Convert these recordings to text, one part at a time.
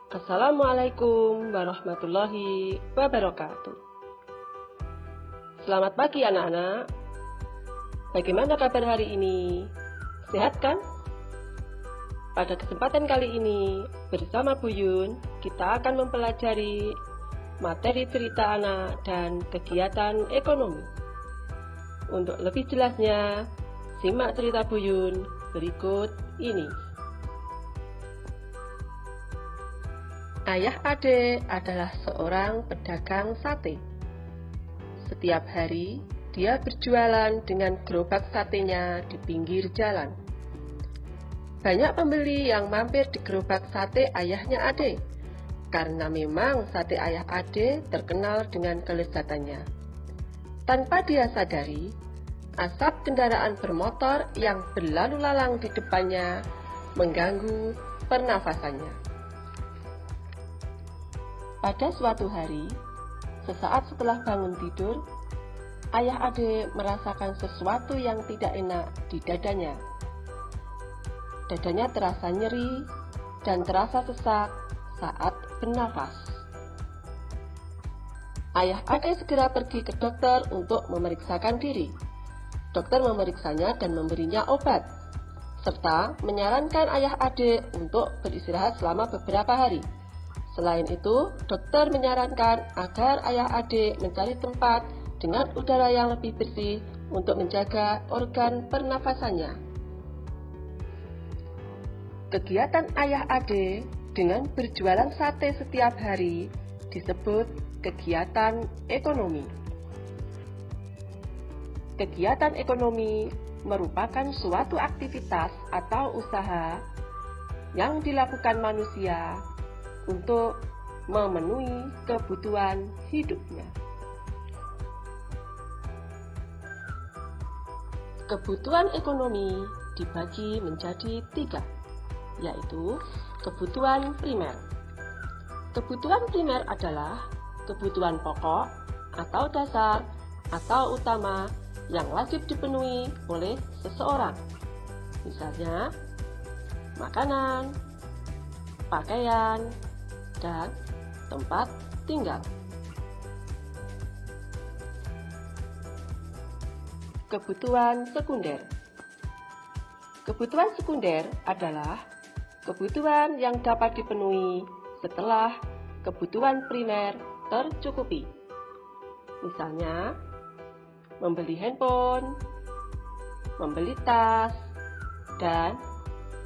Assalamualaikum warahmatullahi wabarakatuh. Selamat pagi anak-anak. Bagaimana kabar hari ini? Sehat kan? Pada kesempatan kali ini, bersama Bu Yun, kita akan mempelajari materi cerita anak dan kegiatan ekonomi. Untuk lebih jelasnya, simak cerita Bu Yun berikut ini. Ayah Ade adalah seorang pedagang sate. Setiap hari, dia berjualan dengan gerobak satenya di pinggir jalan. Banyak pembeli yang mampir di gerobak sate ayahnya Ade, karena memang sate ayah Ade terkenal dengan kelezatannya. Tanpa dia sadari, asap kendaraan bermotor yang berlalu lalang di depannya mengganggu pernafasannya. Pada suatu hari, sesaat setelah bangun tidur, ayah Ade merasakan sesuatu yang tidak enak di dadanya. Dadanya terasa nyeri dan terasa sesak saat bernafas. Ayah Ade segera pergi ke dokter untuk memeriksakan diri. Dokter memeriksanya dan memberinya obat, serta menyarankan ayah Ade untuk beristirahat selama beberapa hari. Selain itu, dokter menyarankan agar ayah Ade mencari tempat dengan udara yang lebih bersih untuk menjaga organ pernafasannya. Kegiatan ayah Ade dengan berjualan sate setiap hari disebut kegiatan ekonomi. Kegiatan ekonomi merupakan suatu aktivitas atau usaha yang dilakukan manusia untuk memenuhi kebutuhan hidupnya. Kebutuhan ekonomi dibagi menjadi 3, yaitu kebutuhan primer. Kebutuhan primer adalah kebutuhan pokok atau dasar atau utama yang wajib dipenuhi oleh seseorang. Misalnya, makanan, pakaian, dan tempat tinggal. Kebutuhan sekunder. Kebutuhan sekunder adalah kebutuhan yang dapat dipenuhi setelah kebutuhan primer tercukupi. Misalnya, membeli handphone, membeli tas, dan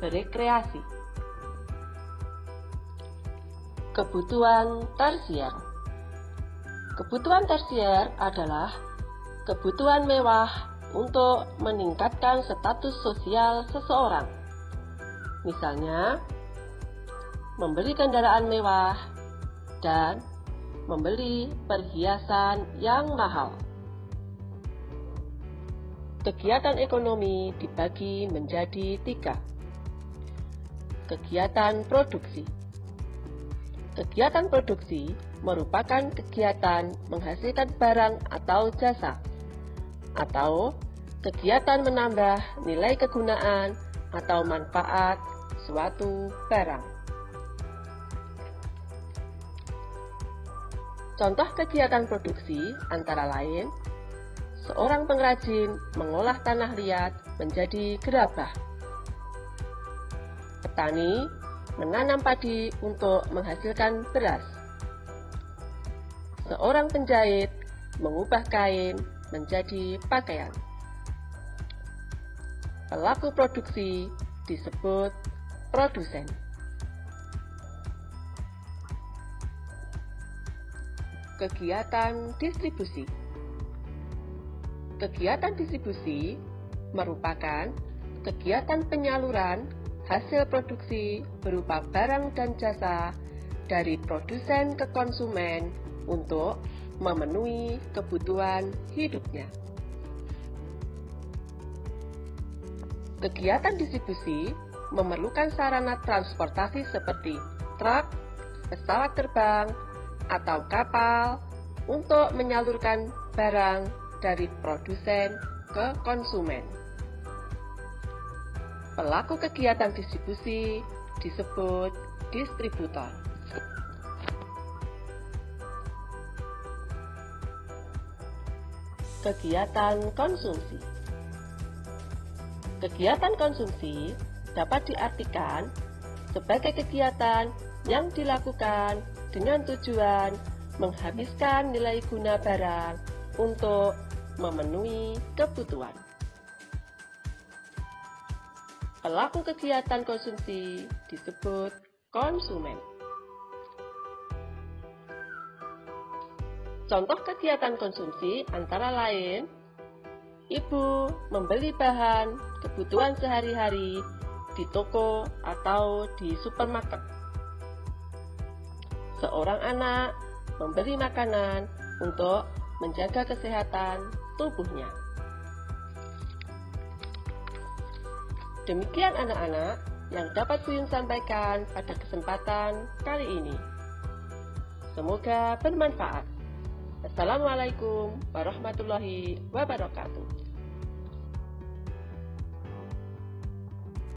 berekreasi. Kebutuhan tersier. Kebutuhan tersier adalah kebutuhan mewah untuk meningkatkan status sosial seseorang. Misalnya, membeli kendaraan mewah dan membeli perhiasan yang mahal. Kegiatan ekonomi dibagi menjadi 3. Kegiatan produksi. Kegiatan produksi merupakan kegiatan menghasilkan barang atau jasa, atau kegiatan menambah nilai kegunaan atau manfaat suatu barang. Contoh kegiatan produksi antara lain, seorang pengrajin mengolah tanah liat menjadi gerabah. Petani menanam padi untuk menghasilkan beras. Seorang penjahit mengubah kain menjadi pakaian. Pelaku produksi disebut produsen. Kegiatan distribusi. Kegiatan distribusi merupakan kegiatan penyaluran hasil produksi berupa barang dan jasa dari produsen ke konsumen untuk memenuhi kebutuhan hidupnya. Kegiatan distribusi memerlukan sarana transportasi seperti truk, pesawat terbang, atau kapal untuk menyalurkan barang dari produsen ke konsumen. Pelaku kegiatan distribusi disebut distributor. Kegiatan konsumsi. Kegiatan konsumsi dapat diartikan sebagai kegiatan yang dilakukan dengan tujuan menghabiskan nilai guna barang untuk memenuhi kebutuhan. Pelaku kegiatan konsumsi disebut konsumen. Contoh kegiatan konsumsi antara lain, ibu membeli bahan kebutuhan sehari-hari di toko atau di supermarket. Seorang anak membeli makanan untuk menjaga kesehatan tubuhnya. Demikian anak-anak yang dapat Buyung sampaikan pada kesempatan kali ini. Semoga bermanfaat. Assalamualaikum warahmatullahi wabarakatuh.